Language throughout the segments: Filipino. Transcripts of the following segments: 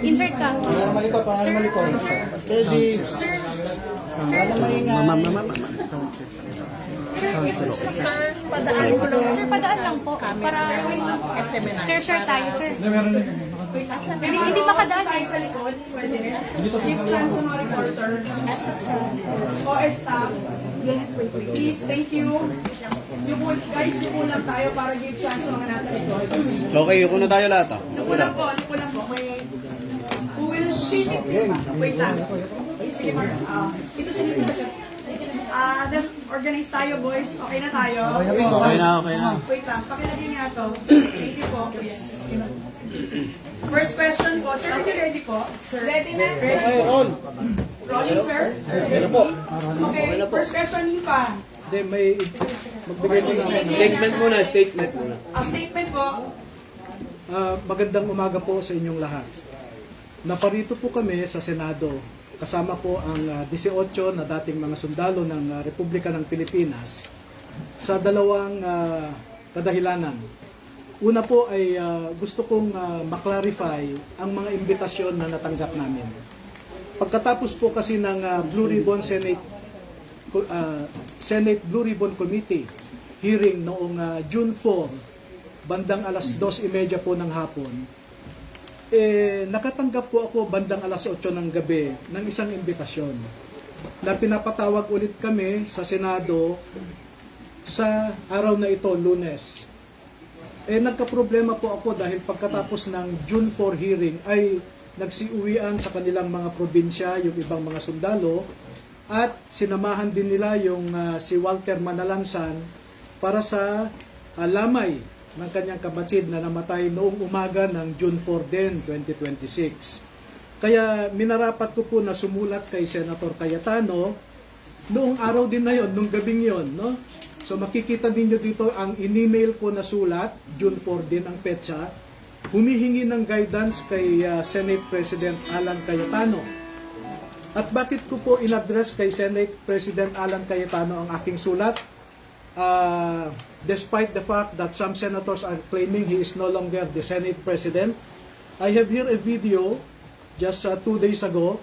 Insert ka. Sir, sir, padaan ko lang. Sir, padaan lang po. Para, share tayo, sir. Hindi pa padaan eh. Sa likod, pwede. Chief Transono Reporter. OS staff. Yes, wait. Please, thank you. Guys, yuko lang tayo para give chance sa mga nasa likod. Okay, yuko na tayo lahat. Yuko lang po. Who will see this? Wait lang. Sige, Mars. Ito si Nico. Let's organize tayo, boys. Okay na tayo? Okay na. Wait lang. Pakilagay nga to. Thank you po. First question po. Sir, are you ready po? Ready na? Ready. Rolling, sir? Ano po? Okay. First question, Nipa. Hindi, may magbigay ko ng statement muna. Statement po. Magandang umaga po sa inyong lahat. Naparito po kami sa Senado. Kasama po ang 18 na dating mga sundalo ng Republika ng Pilipinas sa dalawang kadahilanan. Una po ay gusto kong maklarify ang mga imbitasyon na natanggap namin. Pagkatapos po kasi ng Blue Ribbon Senate Blue Ribbon Committee hearing noong June 4, bandang alas 2:30 po ng hapon, nakatanggap po ako bandang alas 8 ng gabi ng isang imbitasyon na pinapatawag ulit kami sa Senado sa araw na ito, Lunes. Nagka-problema po ako dahil pagkatapos ng June 4 hearing ay nagsiuwian sa kanilang mga probinsya yung ibang mga sundalo at sinamahan din nila yung si Walter Manalansan para sa lamay ng kanyang kapatid na namatay noong umaga ng June 4 din, 2026. Kaya minarapat ko po na sumulat kay Senator Cayetano noong araw din na yon, noong gabing yon, no? So makikita ninyo dito ang in-email ko na sulat, June 4 din ang petsa, humihingi ng guidance kay Senate President Alan Cayetano. At bakit ko po in-address kay Senate President Alan Cayetano ang aking sulat? Despite the fact that some senators are claiming he is no longer the Senate President, I have here a video just 2 days ago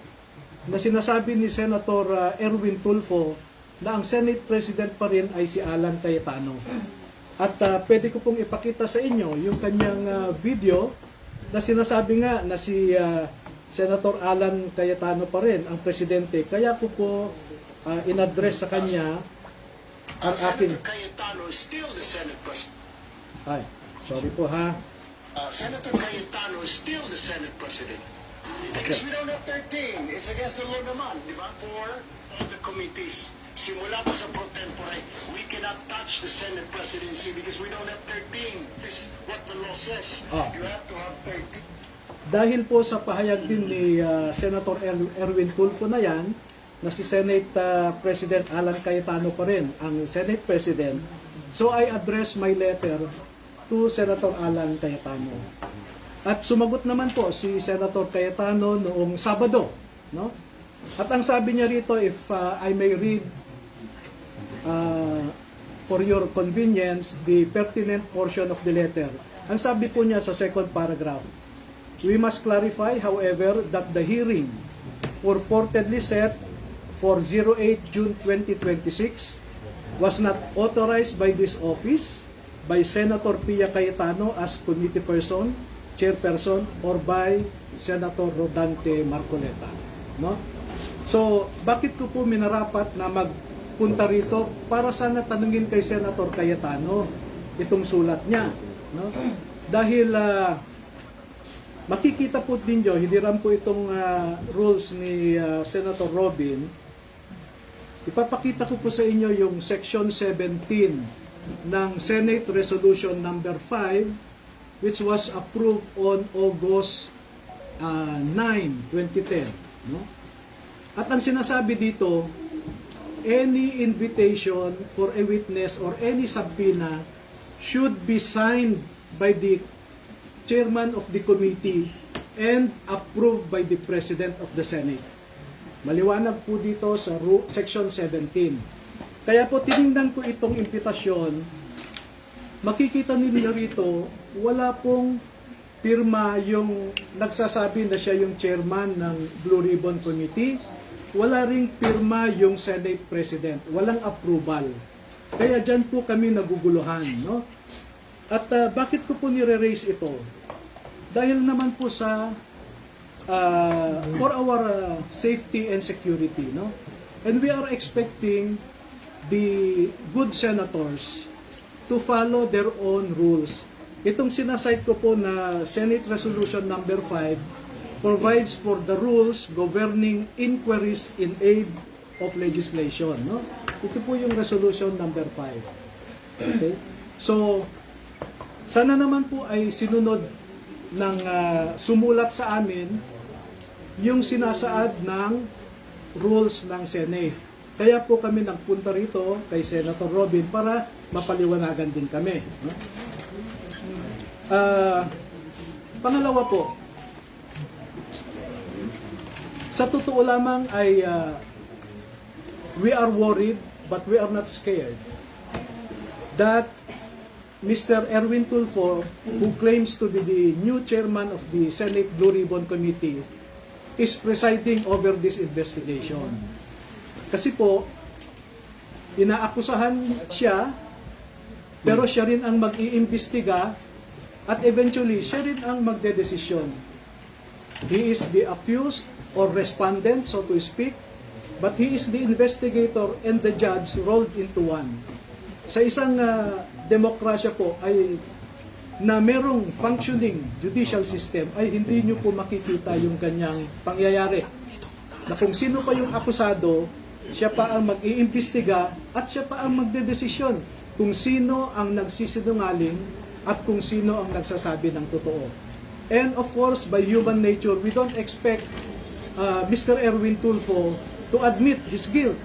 na sinasabi ni Senator Erwin Tulfo na ang Senate President pa rin ay si Alan Cayetano. At pwede ko pong ipakita sa inyo yung kanyang video na sinasabi nga na si Senator Alan Cayetano pa rin ang presidente. Kaya ko po in-address sa kanya ang akin. Senator Cayetano is still the Senate President. Ay, sorry po ha. Senator Cayetano is still the Senate President. Because we don't have 13. It's against the law naman, di ba? For all the committees. Simula pa sa pro tempore, we cannot touch the Senate presidency because we don't have 13. This is what the law says. You have to have 13. Dahil po sa pahayag din ni Senator Erwin Tulfo na yan, na si Senate President Alan Cayetano pa rin ang Senate President, so I address my letter to Senator Alan Cayetano. At sumagot naman po si Senator Cayetano noong Sabado, no? At ang sabi niya rito, if I may read for your convenience the pertinent portion of the letter. Ang sabi po niya sa second paragraph, we must clarify, however, that the hearing purportedly set for 08 June 2026 was not authorized by this office, by Senator Pia Cayetano as committee person, chairperson, or by Senator Rodante Marcoleta. No? So, bakit ko po minarapat na magpunta rito para sana tanungin kay Senator Cayetano itong sulat niya. No? Dahil makikita po din nyo, hindi rin po itong rules ni Senator Robin. Ipapakita ko po sa inyo yung Section 17 ng Senate Resolution number 5 which was approved on August 9, 2010. No? At ang sinasabi dito, any invitation for a witness or any subpoena should be signed by the chairman of the committee and approved by the President of the Senate. Maliwanag po dito sa Section 17. Kaya po tinignan ko itong impitasyon, makikita ninyo rito, wala pong pirma yung nagsasabi na siya yung chairman ng Blue Ribbon Committee. Wala ring pirma yung Senate President. Walang approval. Kaya dyan po kami naguguluhan. No? At bakit ko po nire-raise ito? Dahil naman po sa for our safety and security. No? And we are expecting the good senators to follow their own rules. Itong sinasite ko po na Senate Resolution number 5 provides for the rules governing inquiries in aid of legislation. No? Ito po yung Resolution number 5. Okay? So, sana naman po ay sinunod ng sumulat sa amin yung sinasaad ng rules ng Senate. Kaya po kami nagpunta rito kay Senator Robin para mapaliwanagan din kami. No? Pangalawa po, sa totoo lamang ay we are worried but we are not scared that Mr. Erwin Tulfo, who claims to be the new chairman of the Senate Blue Ribbon Committee, is presiding over this investigation. Kasi po, inaakusahan siya, pero siya rin ang mag-iimbestiga at eventually siya rin ang magdedesisyon. He is the accused or respondent, so to speak, but he is the investigator and the judge rolled into one. Sa isang demokrasya po ay na merong functioning judicial system ay hindi nyo po makikita yung ganyang pangyayari. Na kung sino pa yung akusado, siya pa ang mag-iimbestiga at siya pa ang magdedesisyon kung sino ang nagsisinungaling at kung sino ang nagsasabi ng totoo. And of course, by human nature, we don't expect Mr. Erwin Tulfo to admit his guilt.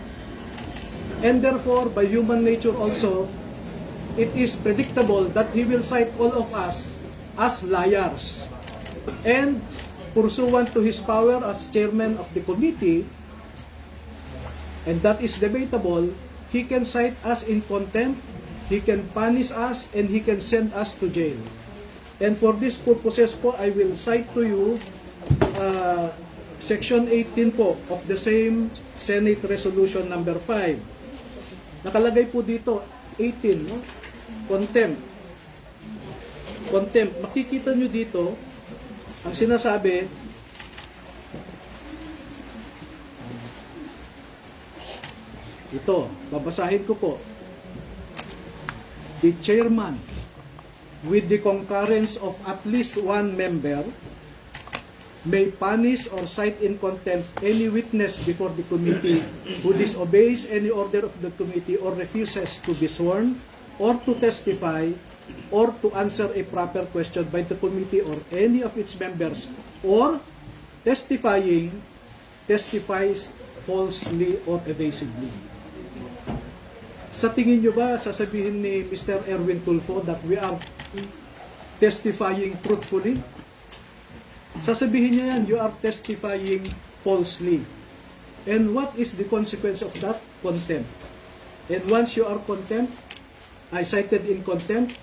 And therefore, by human nature also, it is predictable that he will cite all of us as liars. And pursuant to his power as chairman of the committee, and that is debatable, he can cite us in contempt, he can punish us, and he can send us to jail. And for these purposes po, I will cite to you Section 18 po of the same Senate Resolution number 5. Nakalagay po dito, 18, no? Contempt. Contempt. Makikita nyo dito, ang sinasabi, ito, babasahin ko po. The chairman, with the concurrence of at least one member, may punish or cite in contempt any witness before the committee who disobeys any order of the committee or refuses to be sworn or to testify or to answer a proper question by the committee or any of its members, or testifies falsely or evasively. Sa tingin nyo ba, sasabihin ni Mr. Erwin Tulfo that we are testifying truthfully? Sasabihin niya yan, you are testifying falsely. And what is the consequence of that? Contempt. And once you are cited in contempt,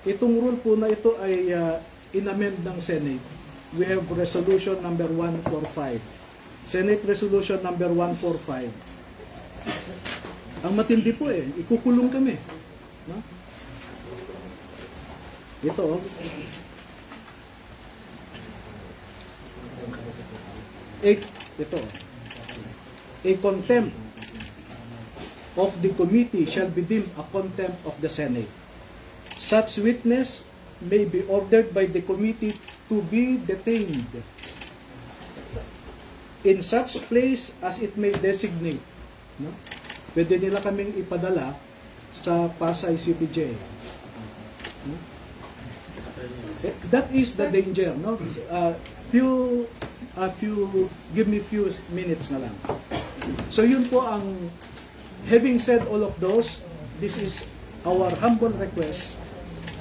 itong rule po na ito ay inamend ng Senate. We have resolution number 145. Senate resolution number 145. Ang matindi po ikukulong kami. No? Ito, a contempt of the committee shall be deemed a contempt of the Senate. Such witness may be ordered by the committee to be detained in such place as it may designate. No? Pwede nila kaming ipadala sa Pasay City Jail. No? That is the danger, no? Give me few minutes na lang. So yun po ang, having said all of those, this is our humble request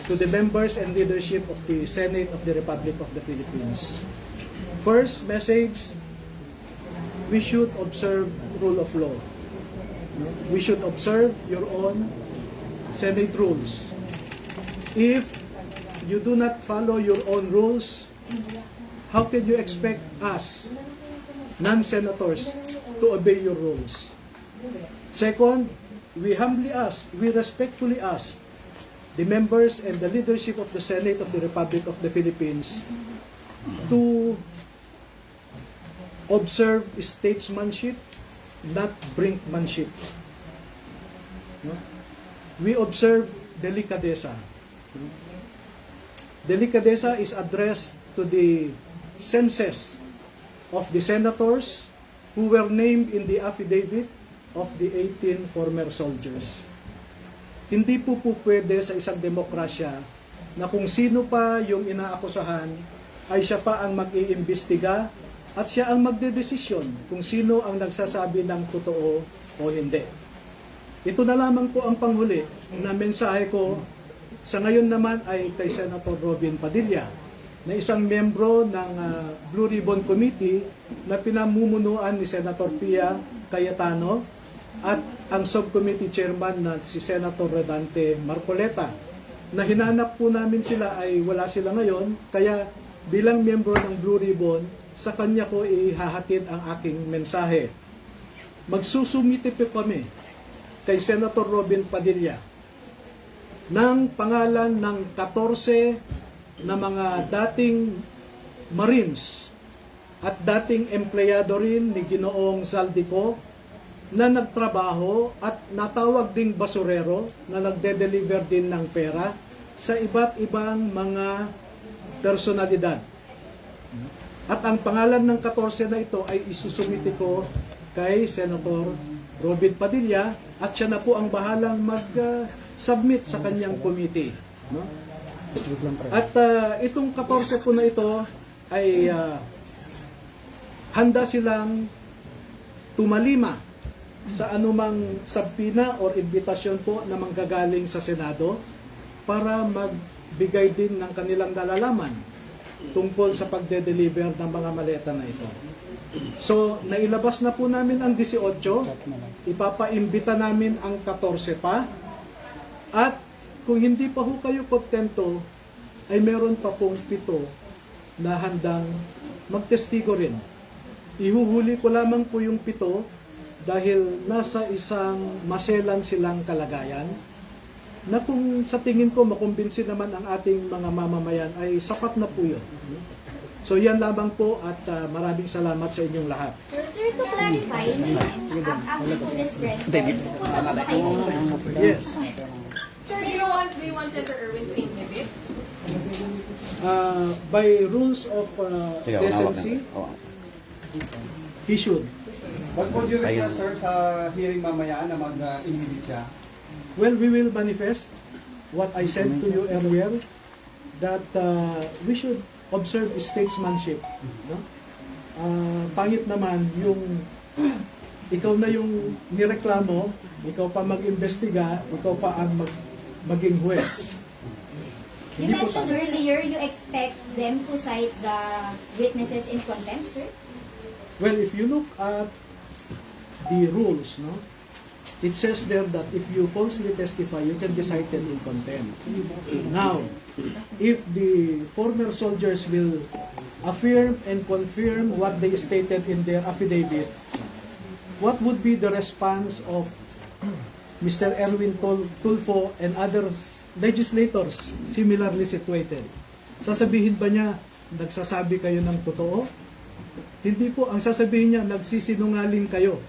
to the members and leadership of the Senate of the Republic of the Philippines. First message, we should observe rule of law. We should observe your own Senate rules. If you do not follow your own rules, how can you expect us, non-senators, to obey your rules? Second, we humbly ask, we respectfully ask the members and the leadership of the Senate of the Republic of the Philippines to observe statesmanship, not brinkmanship. No? We observe delicadeza. Delicadeza is addressed to the senses of the senators who were named in the affidavit of the 18 former soldiers. Hindi po pwede sa isang demokrasya na kung sino pa yung inaakusahan ay siya pa ang mag-iimbestiga at siya ang magdedesisyon kung sino ang nagsasabi ng totoo o hindi. Ito na lamang po ang panghuli na mensahe ko sa ngayon naman ay kay Senator Robin Padilla na isang membro ng Blue Ribbon Committee na pinamumunuan ni Senator Pia Cayetano at ang subcommittee chairman na si Senator Rodante Marcoleta, na hinanap po namin sila ay wala sila ngayon, kaya bilang membro ng Blue Ribbon, sa kanya ko ihahatid ang aking mensahe. Magsusumite po kami kay Senator Robin Padilla ng pangalan ng 14 na mga dating Marines at dating empleyado rin ni Ginoong Zaldico na nagtrabaho at natawag ding basurero na nagde-deliver din ng pera sa iba't ibang mga personalidad. At ang pangalan ng 14 na ito ay isusumite ko kay Senator Robin Padilla at siya na po ang bahalang mag-submit sa kanyang committee. No? At itong 14 po na ito ay handa silang tumalima sa anumang sabpina o imbitasyon po na manggagaling sa Senado para magbigay din ng kanilang nalalaman tungkol sa pagde-deliver ng mga maleta na ito. So, nailabas na po namin ang 18, ipapaimbita namin ang 14 pa, at kung hindi pa ho kayo kontento, ay meron pa pong 7 na handang magtestigo rin. Ihuhuli ko lamang po yung 7 dahil nasa isang maselan silang kalagayan na kung sa tingin ko makumbinsi naman ang ating mga mamamayan ay sapat na po yun. So yan lamang po at maraming salamat sa inyong lahat. Sir, to clarify, after po this press, pupunta po kayo sa Yes. Sir, do you want Senator Erwin to inhibit? By rules of decency, he should. What would you request, sir, sa hearing mamaya na mag-inhibit siya? Well, we will manifest what I said to you earlier, that we should observe statesmanship. No? Pangit naman yung ikaw na yung nireklamo, ikaw pa mag-imbestiga, ikaw pa ang maging huwes. You mentioned earlier you expect them to cite the witnesses in contempt, sir? Well, if you look at the rules, no, it says there that if you falsely testify, you can be cited in contempt. Now, if the former soldiers will affirm and confirm what they stated in their affidavit, what would be the response of Mr. Erwin Tulfo and other legislators similarly situated? Sasabihin ba niya, nagsasabi kayo ng totoo? Hindi po. Ang sasabihin niya, nagsisinungaling kayo.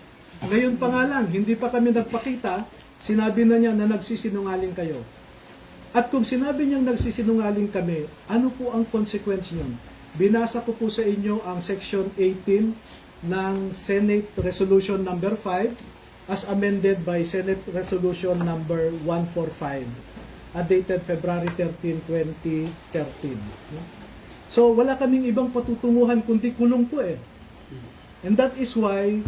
Ngayon pa nga lang, hindi pa kami nagpakita, sinabi na niya na nagsisinungaling kayo. At kung sinabi niyang nagsisinungaling kami, ano po ang consequence niyon? Binasa ko po sa inyo ang Section 18 ng Senate Resolution number 5 as amended by Senate Resolution number 145 dated February 13, 2013. So wala kaming ibang patutunguhan kundi kulong po eh. And that is why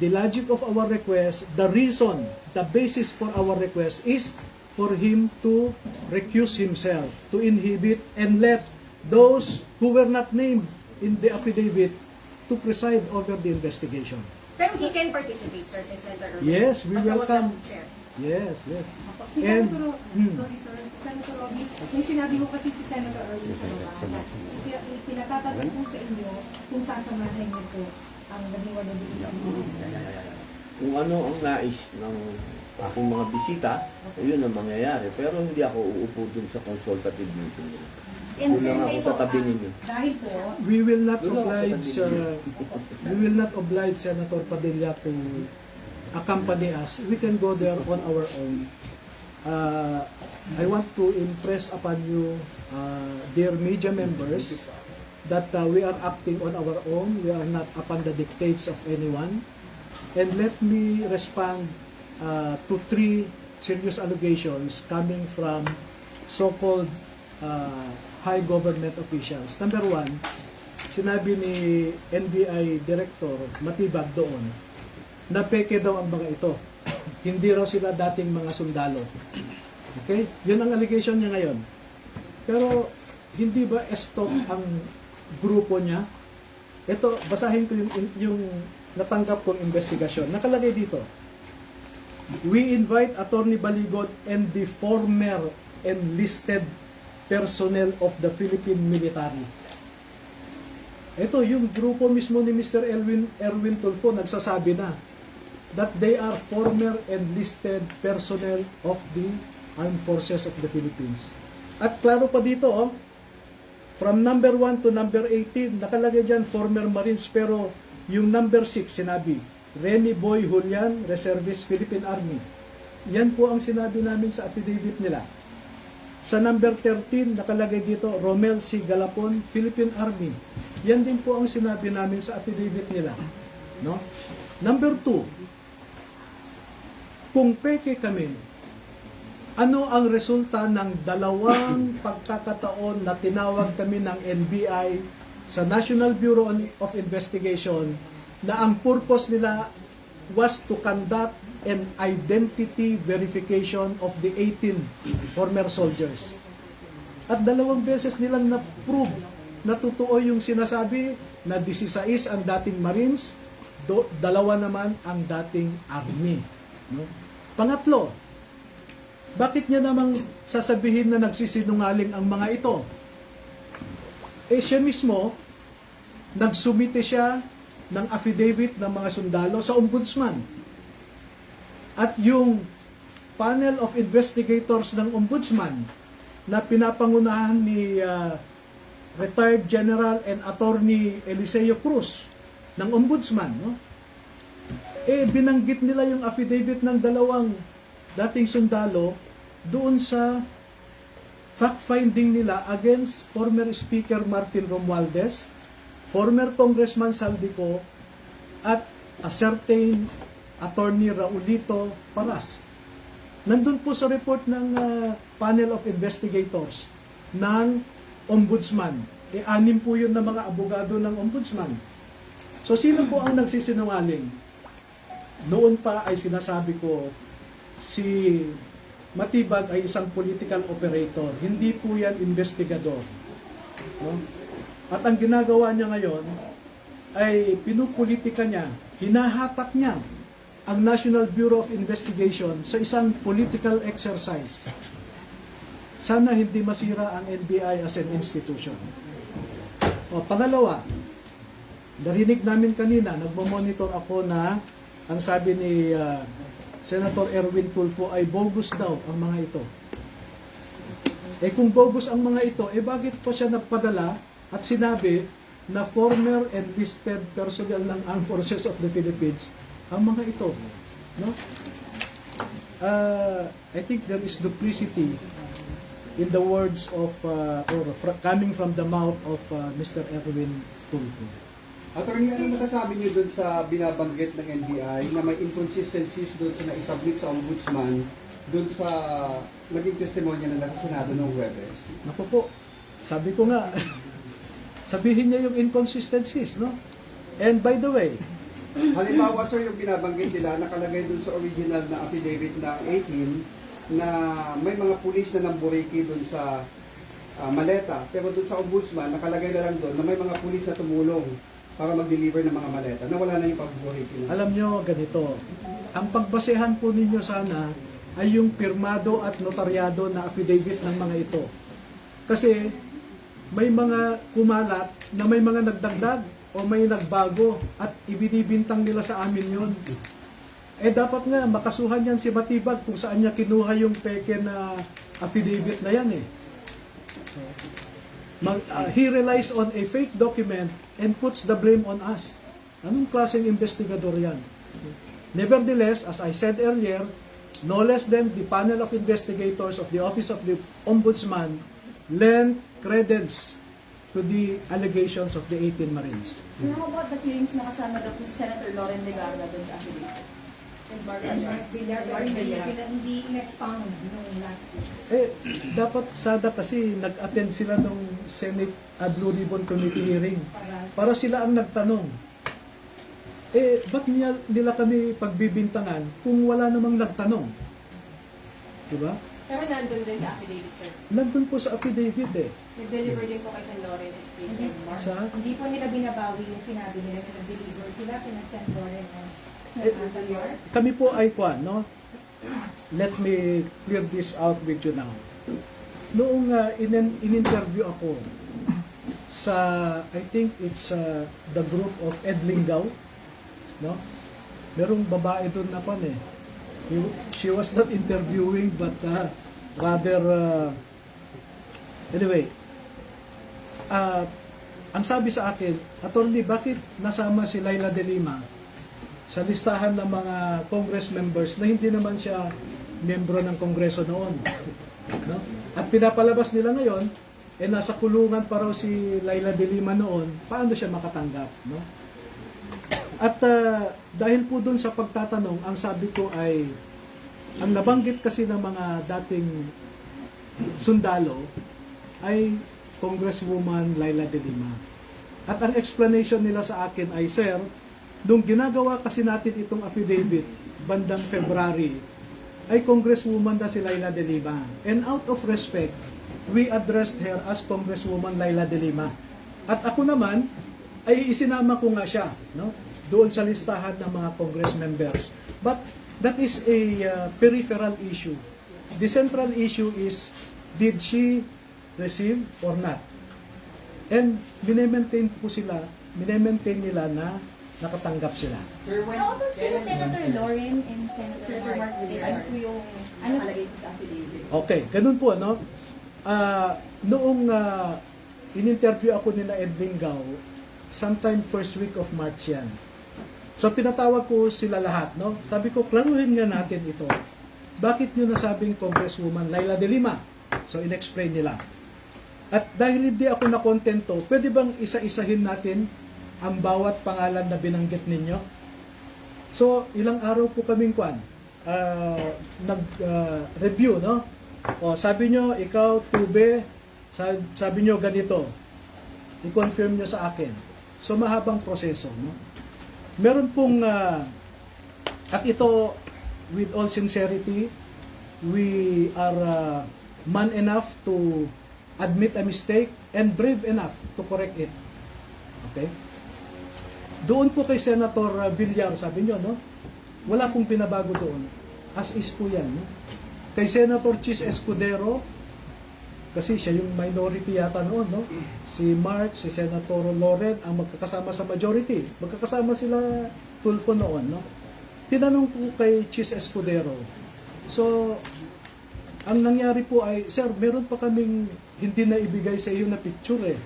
the logic of our request, the reason, the basis for our request is for him to recuse himself, to inhibit and let those who were not named in the affidavit to preside over the investigation. Pero he can participate, sir, si Senator Erwin. Yes, we Basta wag welcome. lang chair. Yes, yes. Si And, Senator, sorry sir, Senator Robby, may sinabi ko kasi si Senator Erwin sa baba na pinatatanong po sa inyo kung sasamahan niyo po ang naging Kung ano ang nais ng aking mga bisita, yun ang mangyayari. Pero hindi ako uupo dun sa consultative meeting nila. And Doon sir, lang ako kayo sa po, tabi ninyo. dahil po, we will not Doon ako sa oblige Senator Padilla to accompany us. We can go there on our own. I want to impress upon you, dear media members, that we are acting on our own. We are not upon the dictates of anyone. And let me respond to 3 serious allegations coming from so-called high government officials. Number 1, sinabi ni NBI Director Matibag doon na peke daw ang mga ito. Hindi raw sila dating mga sundalo. Okay? Yun ang allegation niya ngayon. Pero hindi ba stop ang grupo niya? Ito, basahin ko yung natanggap kong investigasyon. Nakalagay dito. We invite Attorney Baligot and the former enlisted personnel of the Philippine military. Ito, yung grupo mismo ni Mr. Erwin Tulfo nagsasabi na that they are former enlisted personnel of the Armed Forces of the Philippines. At klaro pa dito, from number 1 to number 18, nakalagay dyan former Marines, pero yung number 6 sinabi, Rene Boy Julian, Reservist Philippine Army. Yan po ang sinabi namin sa affidavit nila. Sa number 13, nakalagay dito, Romel C. Galapon, Philippine Army. Yan din po ang sinabi namin sa affidavit nila. No? Number 2, kung peke kami, ano ang resulta ng 2 pagkakataon na tinawag kami ng NBI sa National Bureau of Investigation na ang purpose nila was to conduct an identity verification of the 18 former soldiers. At 2 beses nilang na-prove na totoo yung sinasabi na 16 ang dating Marines, 2 naman ang dating Army. No? Pangatlo, bakit niya namang sasabihin na nagsisinungaling ang mga ito? Siya mismo, nagsumite siya ng affidavit ng mga sundalo sa ombudsman. At yung panel of investigators ng ombudsman na pinapangunahan ni retired General and Attorney Eliseo Cruz ng ombudsman, no? Binanggit nila yung affidavit ng 2 dating sundalo doon sa fact-finding nila against former Speaker Martin Romualdez, former Congressman Saldico, at a certain Attorney Raulito Paras. Nandun po sa report ng panel of investigators ng ombudsman. 6 po yun na mga abogado ng ombudsman. So sino po ang nagsisinungaling? Noon pa ay sinasabi ko, si Matibag ay isang political operator. Hindi po yan investigador. No? At ang ginagawa niya ngayon ay pinupolitika niya, hinahatak niya ang National Bureau of Investigation sa isang political exercise. Sana hindi masira ang NBI as an institution. Pangalawa, narinig namin kanina, nagmo-monitor ako na ang sabi ni Senator Erwin Tulfo ay bogus daw ang mga ito. Kung bogus ang mga ito, bakit pa siya nagpadala at sinabi na former enlisted personnel ng Armed Forces of the Philippines ang mga ito? No? I think there is duplicity in the words of coming from the mouth of Mr. Erwin Tulfo. Attorney, ano masasabi niyo doon sa binabanggit ng NBI na may inconsistencies doon sa naisubmit sa ombudsman doon sa naging testimonya na nasa Senado noong Huwebes? Naku po, sabi ko nga, sabihin niya yung inconsistencies, no? And by the way, halimbawa sir, yung binabanggit nila, nakalagay doon sa original na affidavit na 18 na may mga pulis na namburiki doon sa maleta. Pero doon sa ombudsman, nakalagay na lang doon na may mga pulis na tumulong para mag-deliver ng mga maleta, na wala na yung pagburiki. alam nyo, ganito, ang pagbasehan po ninyo sana ay yung pirmado at notaryado na affidavit ng mga ito. Kasi may mga kumalat na may mga nagdagdag o may nagbago at ibinibintang nila sa amin yun. Dapat nga makasuhan yan si Matibag kung saan niya kinuha yung peke na affidavit na yan eh. He relies on a fake document and puts the blame on us. Anong klaseng investigador yan? Nevertheless, as I said earlier, no less than the panel of investigators of the Office of the Ombudsman lent credence to the allegations of the 18 Marines. So how about the hearings na kasama daw po si Senator Loren Legarda doon sa affidavit? Hindi in-expound nung last week. Dapat sada kasi nag-attend sila ng Senate Blue Ribbon Committee hearing para sila ang nagtanong. Ba't nila kami pagbibintangan kung wala namang nagtanong? Diba? Pero nandun din sa affidavit, sir. Nandun po sa affidavit eh. Nag-deliver din po kay Sen. Loren at kay Sen. Mark. Sa, Hindi po nila binabawi yung sinabi nila na nag-deliver sila kina Sen. Loren o Sen. Mark. kami po ay kwan, no? Let me clear this out with you now. Noong in-interview ako sa, I think it's the group of Ed Lingaw, no? Merong babae doon na pan eh. She was not interviewing but rather anyway, ang sabi sa akin, Attorney, bakit nasama si Laila de Lima sa listahan ng mga Congress members na hindi naman siya miyembro ng Kongreso noon? No? At pinapalabas nila ngayon, nasa kulungan pa raw si Laila de Lima noon, paano siya makatanggap? No? At dahil po dun sa pagtatanong, ang sabi ko ay, ang nabanggit kasi ng mga dating sundalo ay Congresswoman Laila de Lima. At ang explanation nila sa akin ay, Sir, nung ginagawa kasi natin itong affidavit bandang February, ay Congresswoman na si Laila de Lima. And out of respect, we addressed her as Congresswoman Laila de Lima. At ako naman, ay isinama ko nga siya, no? Doon sa listahan ng mga Congress members. But that is a peripheral issue. The central issue is, did she receive or not? And minemaintain po sila, minemaintain nila na nakatanggap sila. How about sila Senator Loren and Senator Mark Villar? Ano po yung nakalagay po sa affidavit? Okay, ganun po, no? Noong in-interview ako nila Ed Lingaw, sometime first week of March yan. So pinatawag ko sila lahat, no? Sabi ko, klaruhin nga natin ito. Bakit nyo nasabing Congresswoman Laila de Lima? So in-explain nila. At dahil hindi ako nakontento, pwede bang isa-isahin natin ang bawat pangalan na binanggit ninyo? So ilang araw po kaming nag-review, no? O, sabi nyo, ikaw, Tube, sabi nyo ganito. I-confirm nyo sa akin. So mahabang proseso, no? Meron pong, at ito, with all sincerity, we are man enough to admit a mistake and brave enough to correct it. Okay? Doon po kay Senator Villar, sabi nyo, no? Wala pong pinabago doon. As is po yan, no? Kay Senator Chis Escudero, kasi siya yung minority yata noon, no? Si Mark, si Senator Loren ang magkakasama sa majority. Magkakasama sila Tulfo noon, no? Tinanong ko kay Chis Escudero. So, ang nangyari po ay, Sir, meron pa kaming hindi na ibigay sa iyo na picture eh.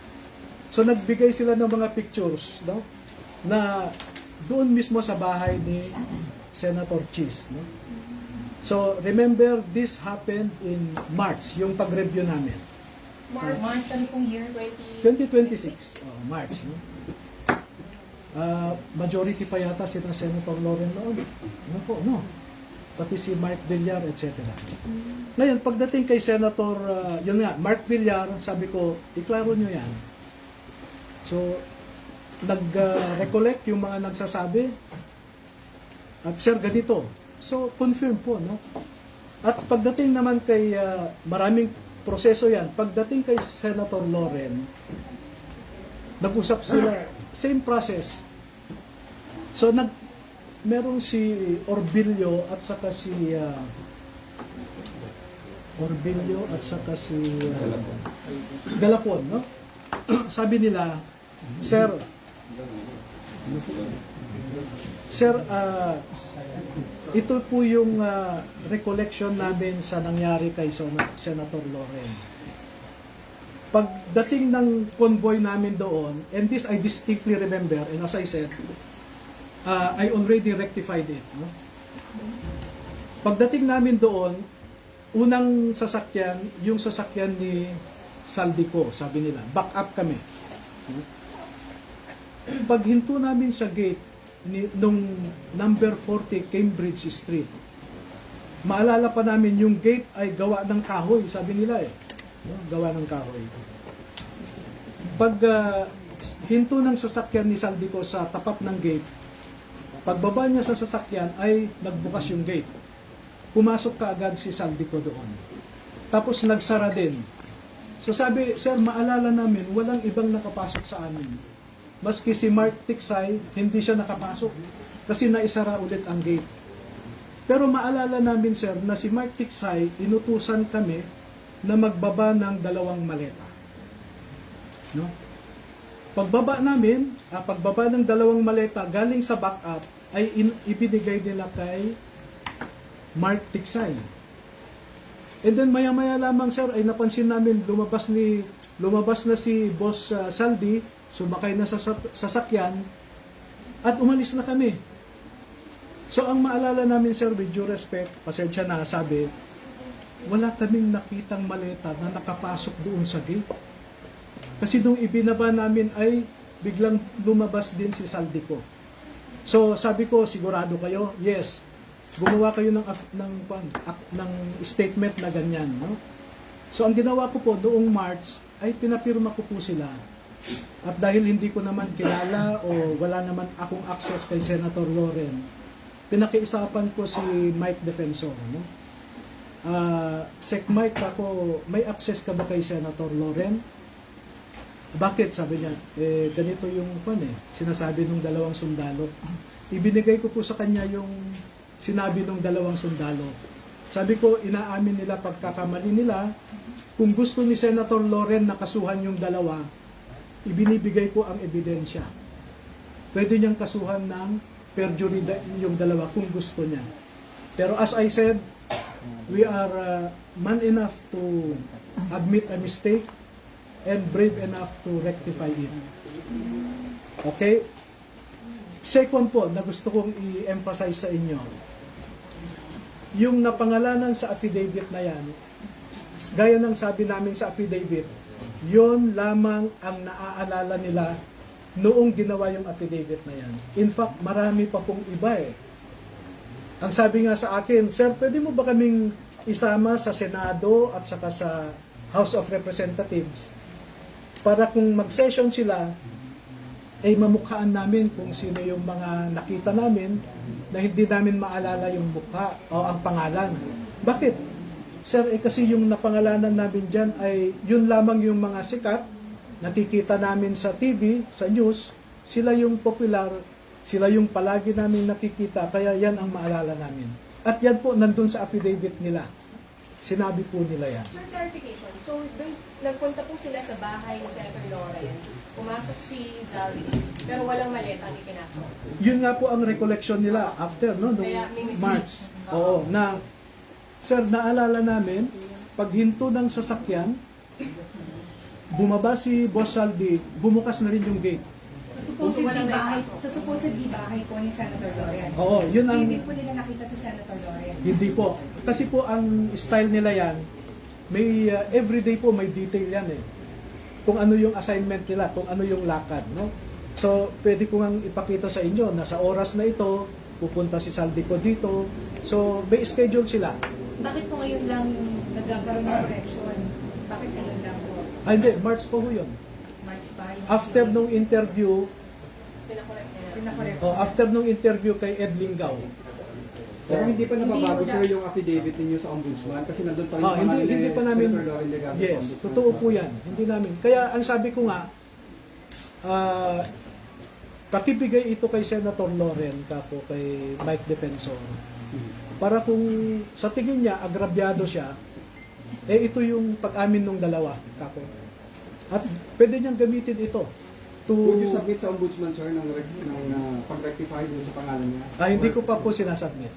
So, nagbigay sila ng mga pictures, no? Na doon mismo sa bahay ni Senator Chis, no? So, remember, this happened in March, yung pag-review namin. March, ano pong year? 2026. Oh, March. No? Majority pa yata si Senator Loren noon. Ano po, no? Pati si Mark Villar, etc. Ngayon, pagdating kay Senator, yun nga, Mark Villar, sabi ko, iklaro nyo yan. So, nag-recollect yung mga nagsasabi. At sir, ganito. So, confirm po, no? At pagdating naman kay, maraming proseso yan, pagdating kay Senator Loren, nag-usap sila, same process. So, merong si Orbilio at saka si Orbilio at saka si Galapon, no? Sabi nila, Sir, ito po yung recollection namin sa nangyari kay Senator Loren. Pagdating ng convoy namin doon, and this I distinctly remember, and as I said, I already rectified it. No? Pagdating namin doon, unang sasakyan, yung sasakyan ni Saldico, sabi nila, back up kami. Paghinto namin sa gate nung number 40 Cambridge Street, maalala pa namin yung gate ay gawa ng kahoy, sabi nila eh. No? Gawa ng kahoy. Pag hinto ng sasakyan ni Saldico sa tapat ng gate, pagbaba niya sa sasakyan ay nagbukas yung gate. Pumasok kaagad si Saldico doon. Tapos nagsara din. So sabi, Sir, maalala namin, walang ibang nakapasok sa amin. Maski si Mark Tiksay, hindi siya nakapasok kasi naisara ulit ang gate. Pero maalala namin, Sir, na si Mark Tiksay, inutusan kami na magbaba ng 2 maleta. No? Pagbaba ng 2 maleta galing sa backup ay ibinigay nila kay Mark Tiksay. And then maya-maya lamang, Sir, ay napansin namin lumabas na si Boss Saldi, sumakay na sa sasakyan at umalis na kami. So ang maalala namin, Sir, with due respect, pasensya na, sabi, wala kaming nakitang maleta na nakapasok doon sa gate. Kasi nung ibinaba namin ay biglang lumabas din si Saldico. So sabi ko, sigurado kayo? Yes. Gumawa kayo ng statement na ganyan. No? So ang ginawa ko po noong March ay pinapirma ko po sila. At dahil hindi ko naman kilala o wala naman akong access kay Senator Loren, pinakiusapan ko si Mike Defensor. No? Sec Mike, ako, may access ka ba kay Senator Loren? Bakit? Sabi niya, ganito yung sinasabi ng 2 sundalo. Ibinigay ko po sa kanya yung sinabi ng 2 sundalo. Sabi ko, inaamin nila pagkakamali nila. Kung gusto ni Senator Loren na kasuhan yung 2, ibinibigay ko ang ebidensya. Pwede niyang kasuhan ng perjury yung 2 kung gusto niya. Pero as I said, we are man enough to admit a mistake and brave enough to rectify it. Okay? Second po, na gusto kong i-emphasize sa inyo, yung napangalanan sa affidavit na yan, gaya ng sabi namin sa affidavit, yon lamang ang naaalala nila noong ginawa yung affidavit na yan. In fact, marami pa pong iba eh. Ang sabi nga sa akin, Sir, pwede mo ba kaming isama sa Senado at saka sa House of Representatives para kung mag-session sila, ay mamukhaan namin kung sino yung mga nakita namin na hindi namin maalala yung mukha o ang pangalan. Bakit? Sir, kasi yung napangalanan namin dyan ay yun lamang yung mga sikat, nakikita namin sa TV, sa news, sila yung popular, sila yung palagi namin nakikita, kaya yan ang maalala namin. At yan po, nandun sa affidavit nila. Sinabi po nila yan. For clarification, so nagpunta po sila sa bahay ni Senator Loren, pumasok si Zaldi, pero walang maleta ni pinasok. Yun nga po ang recollection nila after, no, nung Kaya, March. Oo, na, Sir, naalala namin, paghinto ng sasakyan, bumaba si Boss Saldi, bumukas na rin yung gate. Sa supposedly bahay po ni Senator Loren. Oo, yun ang... Hindi po nila nakita si Senator Loren. Hindi po. Kasi po ang style nila yan, may everyday po may detail yan eh. Kung ano yung assignment nila, kung ano yung lakad, no? So, pwede ko ngang ipakita sa inyo na sa oras na ito, pupunta si Saldico dito. So, may schedule sila. Bakit po ngayon lang nagkakaroon ng correction? Bakit ngayon lang po? Hindi, March po ho yun. March pa? After nung interview, Pinakorek. after nung interview kay Ed Lingaw. Pero hindi pa nababago, sir, yung affidavit ninyo sa ombudsman kasi nandun pa rin Hindi pa namin, Senator Loren Legarreta sa yes, ombudsman. totoo po yan. Hindi namin. Kaya ang sabi ko nga, pakibigay ito kay Senator Loren, kapo kay Mike Defensor. Para kung sa tingin niya, agrabyado siya, ito yung pag-amin ng dalawa, kako. At pwede niyang gamitin ito to... Would you submit sa ombudsman, sir, ng pag-rectify dun sa pangalan niya? Hindi ko pa po sinasubmit.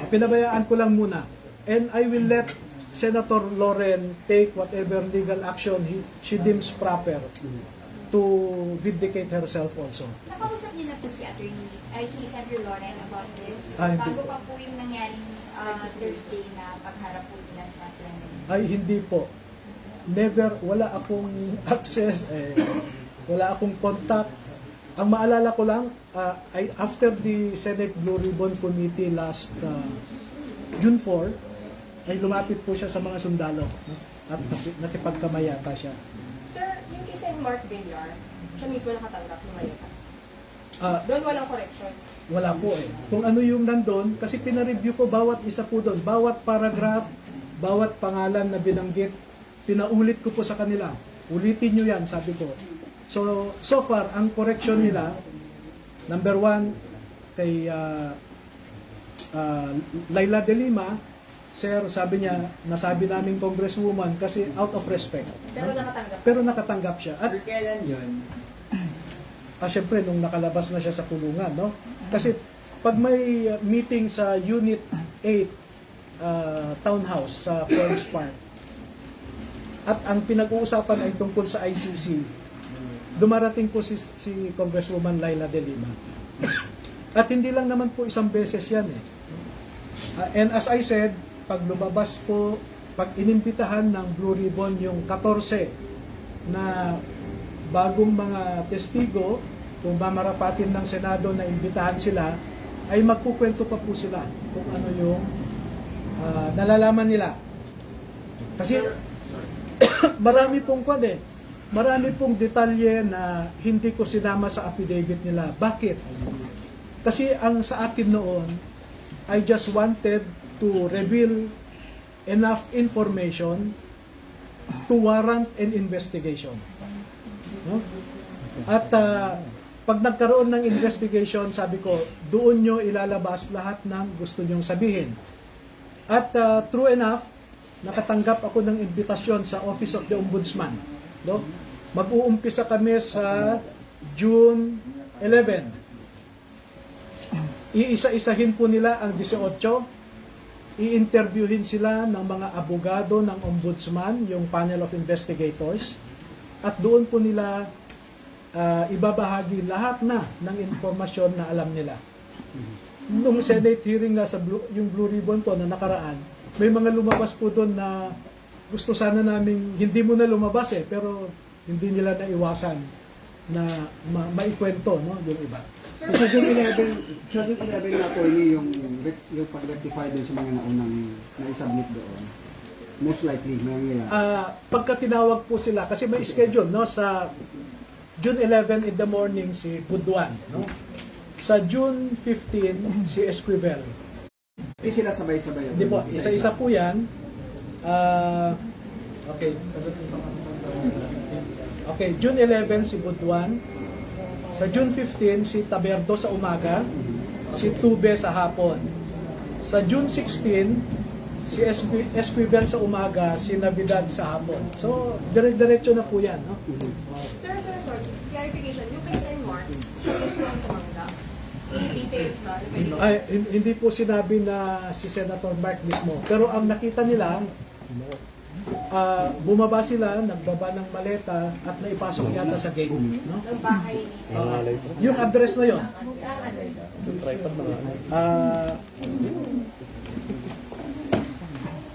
Pinabayaan ko lang muna. And I will let Senator Loren take whatever legal action she deems proper to vindicate herself also. Nakausap niyo na po si Senator Loren about this? Hindi Bago po. pa po yung nangyaring Thursday na pagharap po nila sa plenary? Ay, hindi po. Never, wala akong access, wala akong contact. Ang maalala ko lang, after the Senate Blue Ribbon Committee last June 4, ay lumapit po siya sa mga sundalo, no? At nakipagkamayata siya. Sir, yung kay Sen. Mark Villar, siya mismo nakatanggap ng maleta. Doon walang correction. Wala po eh. Kung ano yung nandun, kasi pinareview ko bawat isa po doon, bawat paragraph, bawat pangalan na binanggit, pinaulit ko po sa kanila. Ulitin nyo yan, sabi ko. So far, ang correction nila, number 1, kay Laila De Lima, sir, sabi niya, nasabi namin congresswoman kasi out of respect. Pero nakatanggap siya. At kailan yun? syempre, nung nakalabas na siya sa kulungan, no? Kasi pag may meeting sa Unit 8 Townhouse sa Forest Park, at ang pinag-uusapan ay tungkol sa ICC, dumarating po si Congresswoman Laila De Lima. At hindi lang naman po isang beses yan eh. And as I said, pag lumabas po, pag inimbitahan ng Blue Ribbon yung 14 na bagong mga testigo, kung mamarapatin ng Senado na imbitahan sila, ay magkukwento pa po sila kung ano yung nalalaman nila. Kasi marami pong marami pong detalye na hindi ko sinama sa affidavit nila. Bakit? Kasi ang sa akin noon, I just wanted to reveal enough information to warrant an investigation. No? At pag nagkaroon ng investigation, sabi ko, doon nyo ilalabas lahat ng gusto nyong sabihin. At true enough, nakatanggap ako ng invitasyon sa Office of the Ombudsman. No? Mag-uumpisa kami sa June 11. Iisa-isahin po nila ang 18. I-interviewin sila ng mga abogado ng Ombudsman, yung panel of investigators. At doon po nila ibabahagi lahat na ng informasyon na alam nila. Nung Senate hearing na sa yung Blue Ribbon po na nakaraan, may mga lumabas po doon na gusto sana namin, hindi mo na lumabas pero hindi nila naiwasan na maikwento, no, yung iba. So, sa June 11 na po yung pag-rectify doon sa mga naunang na-submit doon, most likely, nangyayari. Pagka tinawag po sila, kasi may schedule, no, sa June 11 in the morning si Buduan, no? Sa June 15 si Esquivel. Hindi sila sabay-sabay. Hindi po, isa-isa po yan. Okay, June 11 si Buduan. Sa June 15 si Taberdo sa umaga, si Tube sa hapon. Sa June 16 si Esquivel sa umaga, si Navidad sa hapon. So, dire-diretso na po yan, no? Sir, sorry. Clarification. Yung kay Sen. Mark, siya mismo ang tumanggap. Any details ba? Ay, hindi po sinabi na si Senator Mark mismo. Pero ang nakita nila, bumaba sila, nagbaba ng maleta at naipasok yata sa gate. No? Ng bahay ni Yung address na yon. Saan address?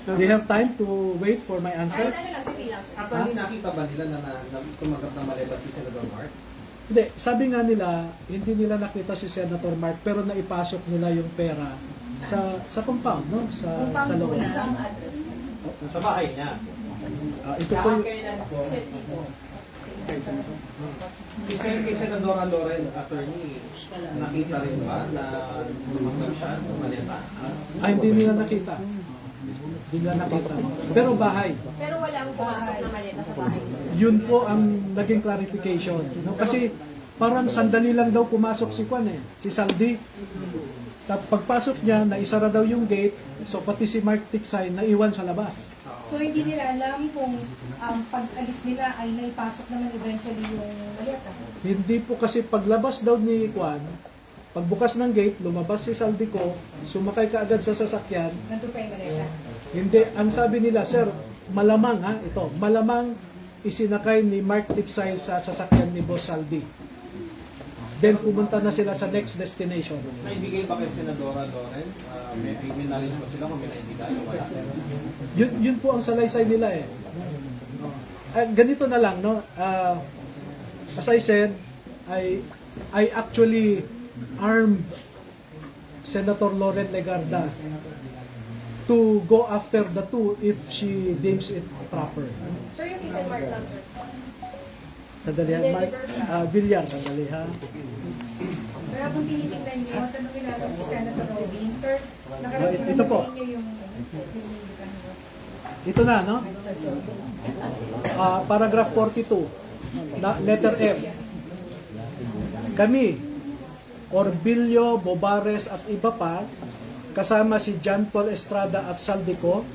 Do you have time to wait for my answer? Ano lang, sige lang, sir. Actually, nakita ba nila na tumagat ng maleta si Senator Mark? Hindi, sabi nga nila, hindi nila nakita si Senator Mark pero naipasok nila yung pera sa compound, no? Sa loob. Saan address? Sa bahay niya. Ito po yung... Si Senadora Loren, attorney, nakita rin ba na tumagat siya ng maleta? hindi nila nakita. Hindi nila nakita. Pero bahay. Pero walang pumasok na maleta sa bahay. Yun po ang naging clarification. No? Kasi parang sandali lang daw pumasok si Juan si Saldi. Pagpasok niya, naisara daw yung gate, so pati si Mark Tiksay naiwan sa labas. So hindi nila alam kung pag-alis nila ay naipasok naman eventually yung maleta. Hindi po kasi paglabas daw ni Juan, pagbukas ng gate, lumabas si Saldico, sumakay ka agad sa sasakyan. Nandun pa yung maleta. Hindi, ang sabi nila, sir, malamang malamang isinakay ni Mark Tiksay sa sasakyan ni Boss Saldi. Then pumunta na sila sa next destination. Naibigay ba kay Senadora Loren? May knowledge ba sila kung may naibigay o wala? Yun po ang salaysay nila eh. Ganito na lang, no? As I said, I actually armed Senator Loren Legarda to go after the two if she deems it proper. Sir, yung kay Mark lang, sir. Sandali ha, Mark. Villar, sandali ha. Pero kung tinitingnan niyo, tanongin natin si Senator Robin, sir, nakarating Ito naman po. sa inyo yung Ito na, no? Paragraph 42, letter F. Kami, Orbilio, Bobares at iba pa, kasama si John Paul Estrada at Saldico,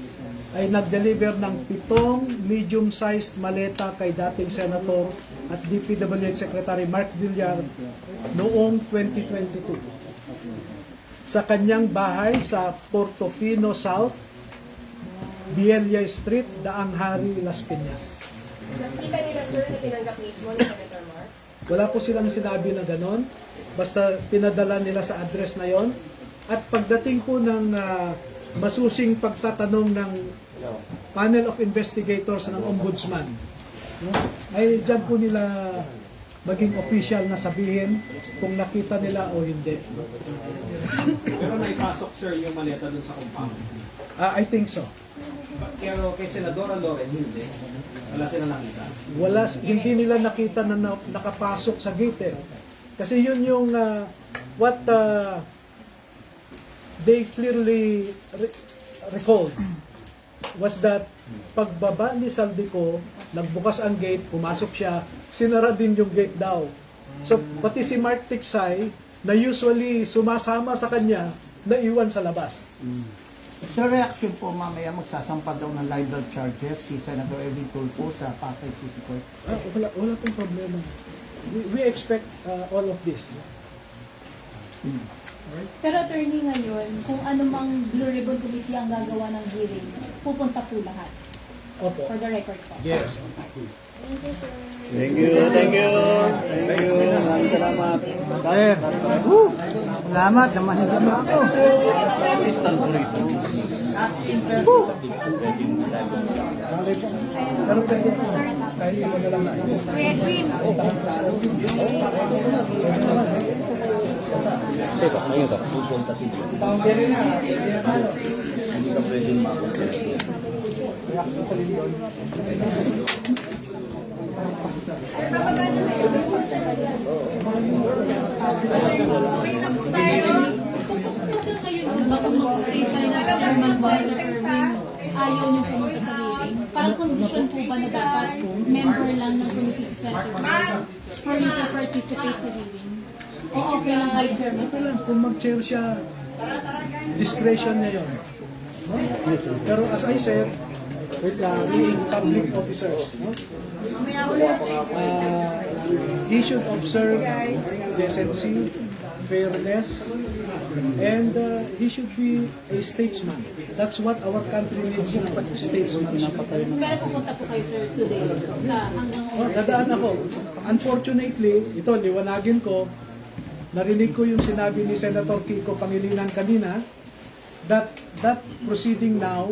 ay nag-deliver ng 7 medium-sized maleta kay dating Senator at DPWH Secretary Mark Villar noong 2022 sa kanyang bahay sa Portofino South, Bielia Street, Daang Hari, Las Piñas. Nakita nila, sir, na tinanggap mismo ni Senator Mark? Wala po silang sinabi na ganon. Basta pinadala nila sa address na yon. At pagdating po ng masusing pagtatanong ng panel of investigators ng ombudsman, no, ay dyan po nila maging official na sabihin kung nakita nila o hindi. Pero naipasok, sir, yung maleta dun sa compound. I think so. Pero kay Senadora Loren, hindi. Wala sila nakita. Hindi nila nakita na nakapasok sa gate eh. Kasi yun yung what they clearly recalled was that pagbaba ni Saldico, nagbukas ang gate, pumasok siya, sinara din yung gate daw. So pati si Mark Tiksay na usually sumasama sa kanya, naiwan sa labas. Sa reaction po, mamaya magsasampa daw ng libel charges si Senator Edwin Tulfo sa Pasay City Court. Wala pong problema. We expect all of this. Pero attorney ngayon, kung anumang Blue Ribbon Committee ang gagawa ng hearing, pupunta po lahat. Opo. For the record po. Yes. Thank you. Maraming salamat. Salamat, naman hindi mo ako. Pero pwede po. Kahit mo na lang na. Kuya Green. Hindi ka pwedeng makontrol. Baka mag-stay tayo na sa Chairman Irwin, ayaw niyo pumunta sa hearing. Parang condition po ba na dapat member lang ng committee si Senator Mark for you to participate sa hearing? O okay lang kay Chairman? Okay lang, kung mag-chair siya, discretion niya yun. No? Pero as I said, being public officers, no? He should observe decency, fairness, and he should be a statesman. That's what our country needs, statesmanship. Pero pupunta po kayo, sir, today sa hanggang Dadaan ako. Unfortunately, ito, liwanagin ko, narinig ko yung sinabi ni Senator Kiko Pangilinan kanina, that proceeding now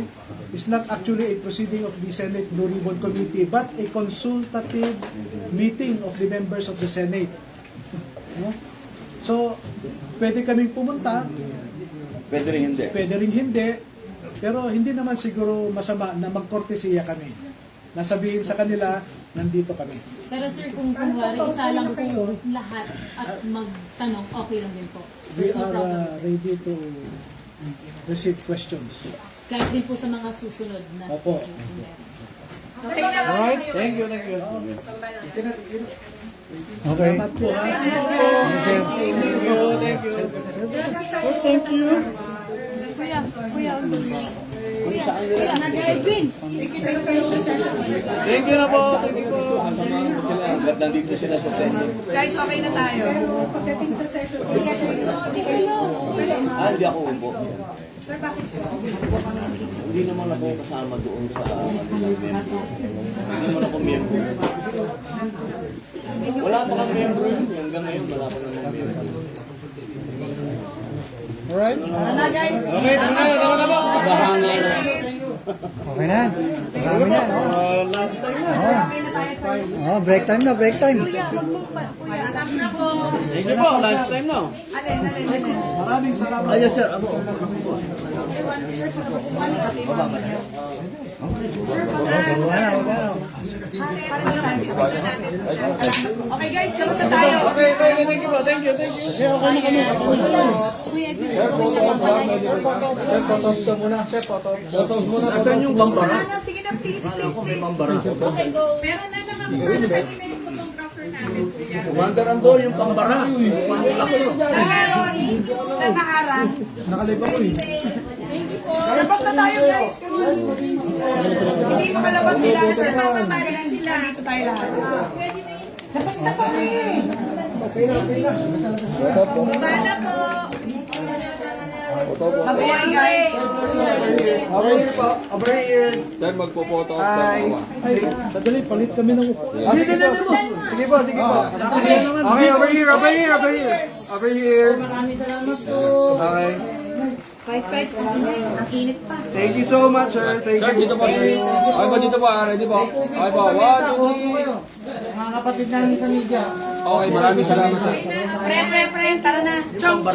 is not actually a proceeding of the Senate Blue Ribbon Committee, but a consultative meeting of the members of the Senate. No? So, pwede kaming pumunta, Pwede rin hindi. pero hindi naman siguro masama na magkortesiya kami. Nasabihin sa kanila, nandito kami. Pero sir, kung kunwari, isa lang po lahat at magtanong, okay lang din po. We There's no are problem. ready to receive questions. Kahit din po sa mga susunod na Opo. schedule. Alright, thank you. Okay. Salamat po ha. Thank you. Kuya, Edwin! Thank you na po. Thank you po. Kasamahan ko sila. Ba't nandito sila sa Senate? Guys, okay na tayo. Pagdating sa session, Hindi ako upo. sir, bakit po? Hindi naman ako kasama doon sa kanilang member. Hindi naman ako member. Wala pa kang member. Hanggang ngayon, wala pa namang member. Alright. Ano guys? Okay, tara na po. Kahangan. Okay na. Marami na. Lunch time na. Okay na tayo, sir. Oh, break time na, break time. Kuya, alam na po. Thank you po. Lunch time na. Alin. Maraming salamat. Ay, yes, sir. Ako. Okay guys, kamusta tayo? Okay, thank you po. Thank you. Nasaan yung bambara? Ano, sige na, please. Bambara. Okay, go. Meron na naman po. Ano kanina yung photographer namin, kuya? Commander Andor, yung bambara. Yung pangulak ko. Sa meron, sa naharang. Nakaliba ko eh. Labas na tayo guys. Hindi makalabas sila. Sir, mamamagilan sila. Dito tayo lahat. Labas na pa eh. Baba na po. Mabuhay guys. Over here po. Over here. Sir, magpo-photo Hi. Ay, sadali, palit kami ng upo. Sige po. Sige po, sige po. Okay, over here. Over here. Okay. Kahit, ang init pa. Thank you so much, sir. Thank you. dito po. Okay ba dito po? Ready po? Okay po. 1, 2, 3. Mga kapatid namin sa media. Okay, maraming salamat sir. Pre, tara na. Chong.